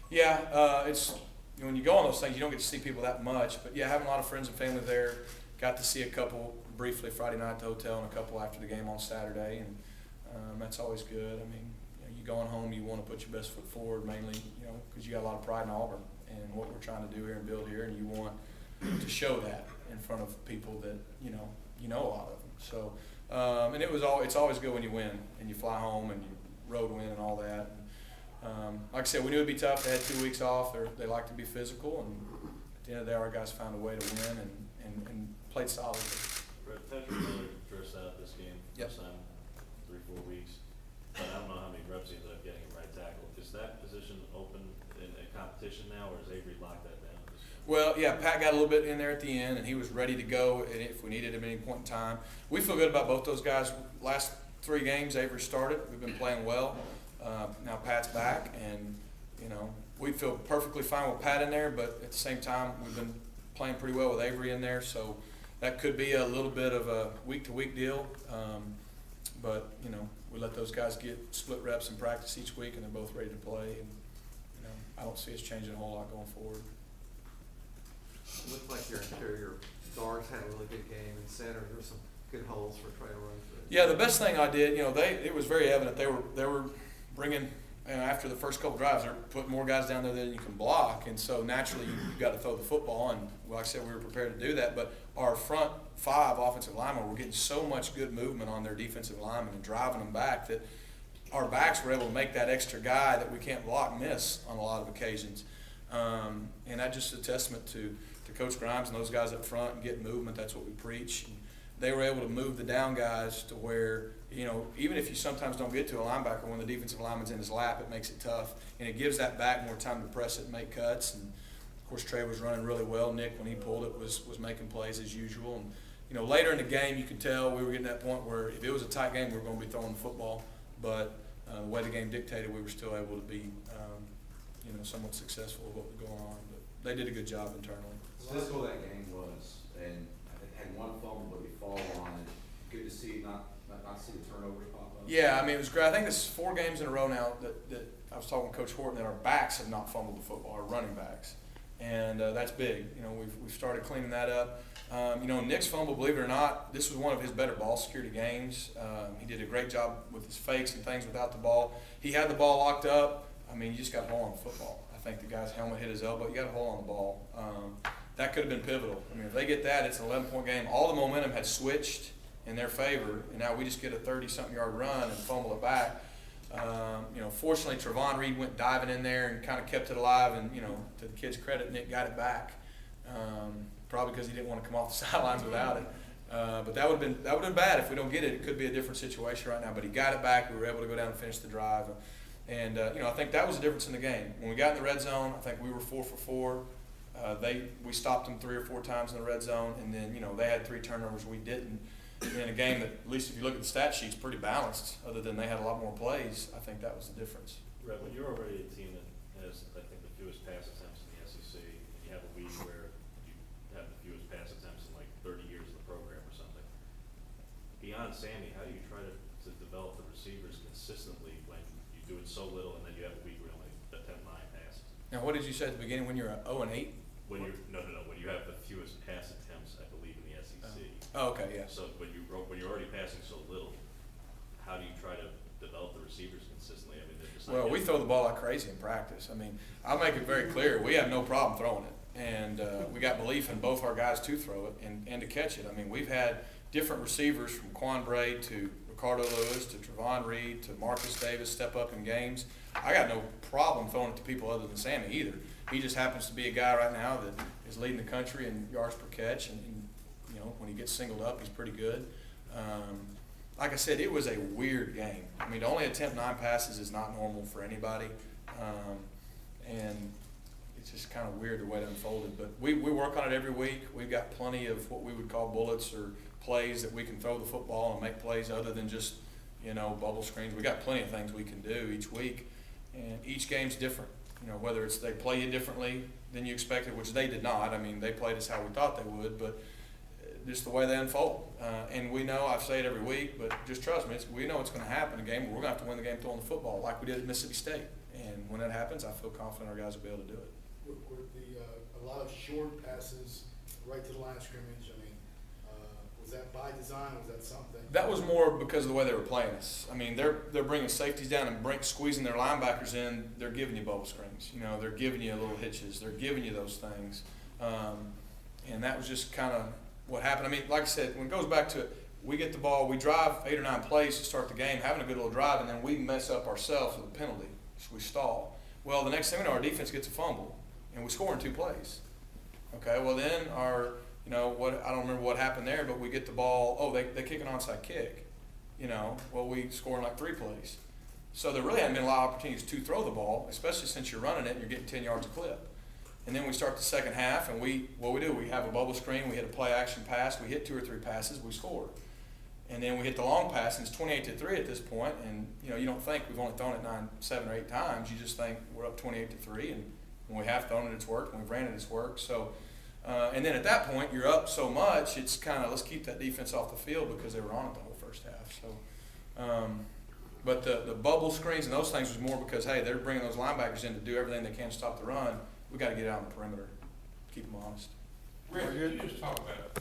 Yeah, it's when you go on those things, you don't get to see people that much. But yeah, having a lot of friends and family there. Got to see a couple briefly Friday night at the hotel, and a couple after the game on Saturday, and that's always good. I mean, you going home, you want to put your best foot forward, mainly, because you got a lot of pride in Auburn and what we're trying to do here and build here, and you want to show that in front of people that you know a lot of them. So, and it's always good when you win and you fly home and you road win and all that. And, like I said, we knew it'd be tough. They had 2 weeks off. They like to be physical, and at the end of the day, our guys found a way to win and played solidly. Rhett, Patrick Miller dressed out this game Yep. first time 3-4 weeks, but I don't know how many reps he ended up getting at right tackle. Is that position open in a competition now, or has Avery locked that down? Well, yeah, Pat got a little bit in there at the end, and he was ready to go if we needed him at any point in time. We feel good about both those guys. Last 3 games, Avery started. We've been playing well. Now Pat's back, and we feel perfectly fine with Pat in there, but at the same time, we've been playing pretty well with Avery in there, so that could be a little bit of a week-to-week deal. But we let those guys get split reps in practice each week, and they're both ready to play. And I don't see us changing a whole lot going forward. It looked like your interior guards had a really good game, and center there were some good holes for Trey to run through. Yeah, the best thing I did, it was very evident they were bringing. And after the first couple drives, they're putting more guys down there than you can block, and so naturally you've got to throw the football. And like I said, we were prepared to do that. But our front 5 offensive linemen were getting so much good movement on their defensive linemen and driving them back that our backs were able to make that extra guy that we can't block miss on a lot of occasions. And that's just a testament to Coach Grimes and those guys up front and getting movement. That's what we preach. And they were able to move the down guys to where, even if you sometimes don't get to a linebacker when the defensive lineman's in his lap, it makes it tough. And it gives that back more time to press it and make cuts. And, of course, Trey was running really well. Nick, when he pulled it, was making plays as usual. And, later in the game, you could tell we were getting to that point where if it was a tight game, we were going to be throwing the football. But the way the game dictated, we were still able to be, somewhat successful with what was going on. But they did a good job internally. Physical that game was, and it had one fumble that we fall on. And good to see not see the turnovers pop up. Yeah, I mean, it was great. I think this is 4 games in a row now that I was talking to Coach Horton that our backs have not fumbled the football, our running backs, and that's big. We've started cleaning that up. Nick's fumble, believe it or not, this was one of his better ball security games. He did a great job with his fakes and things without the ball. He had the ball locked up. I mean, you just got a hole on the football. I think the guy's helmet hit his elbow. You got a hole on the ball. That could have been pivotal. I mean, if they get that, it's an 11-point game. All the momentum had switched in their favor, and now we just get a 30-something yard run and fumble it back. Fortunately, Trevon Reed went diving in there and kind of kept it alive, and, to the kid's credit, Nick got it back, probably because he didn't want to come off the sidelines without it. But that would have been bad if we don't get it. It could be a different situation right now, but he got it back. We were able to go down and finish the drive. And, I think that was the difference in the game. When we got in the red zone, I think we were 4 for 4. We stopped them 3 or 4 times in the red zone, and then they had 3 turnovers, we didn't. In a game that, at least if you look at the stat sheets, pretty balanced. Other than they had a lot more plays, I think that was the difference. Rhett, when you're already a team that has, I think, the fewest pass attempts in the SEC, and you have a week where you have the fewest pass attempts in like 30 years of the program or something. Beyond Sammy, how do you try to develop the receivers consistently when you do it so little, and then you have a week where you only attempt 9 passes? Now, what did you say at the beginning when you're 0-8? When you have the fewest pass attempts, I believe, in the SEC. Oh, okay, yeah. So when you're already passing so little, how do you try to develop the receivers consistently? I mean, they're just Well, we throw the ball like crazy in practice. I mean, I'll make it very clear, we have no problem throwing it. And we got belief in both our guys to throw it and to catch it. I mean, we've had different receivers from Quan Bray to Ricardo Lewis to Trevon Reed to Marcus Davis step up in games. I got no problem throwing it to people other than Sammy either. He just happens to be a guy right now that is leading the country in yards per catch, and when he gets singled up, he's pretty good. Like I said, it was a weird game. I mean, to only attempt 9 passes is not normal for anybody, and it's just kind of weird the way it unfolded. But we work on it every week. We've got plenty of what we would call bullets or plays that we can throw the football and make plays other than just bubble screens. We got plenty of things we can do each week, and each game's different. Whether it's they play you differently than you expected, which they did not. I mean, they played us how we thought they would, but just the way they unfold. And we know, I say it every week, but just trust me, we know it's going to happen in a game where we're going to have to win the game throwing the football like we did at Mississippi State. And when that happens, I feel confident our guys will be able to do it. Were a lot of short passes right to the line of scrimmage? I mean, was that by design? Was that something? That was more because of the way they were playing us. I mean, they're bringing safeties down and squeezing their linebackers in. They're giving you bubble screens. You know, they're giving you little hitches. They're giving you those things. And that was just kind of what happened. I mean, like I said, when it goes back to it, we get the ball, we drive 8 or 9 plays to start the game, having a good little drive, and then we mess up ourselves with a penalty. So we stall. Well, the next thing we know, our defense gets a fumble, and we score in 2 plays. Okay, well then I don't remember what happened there, but we get the ball, they kick an onside kick. Well, we score in like 3 plays. So there really hadn't been a lot of opportunities to throw the ball, especially since you're running it and you're getting 10 yards a clip. And then we start the second half, and we have a bubble screen, we hit a play action pass, we hit 2 or 3 passes, we score. And then we hit the long pass, and it's 28-3 at this point, and you don't think we've only thrown it 7 or 8 times, you just think we're up 28-3, and when we have thrown it, it's worked, when we've ran it, it's worked. So, and then at that point, you're up so much, it's kind of, let's keep that defense off the field because they were on it the whole first half. So, but the bubble screens and those things was more because, hey, they're bringing those linebackers in to do everything they can to stop the run. We got to get out on the perimeter, keep them honest. Rhett, could you just talk about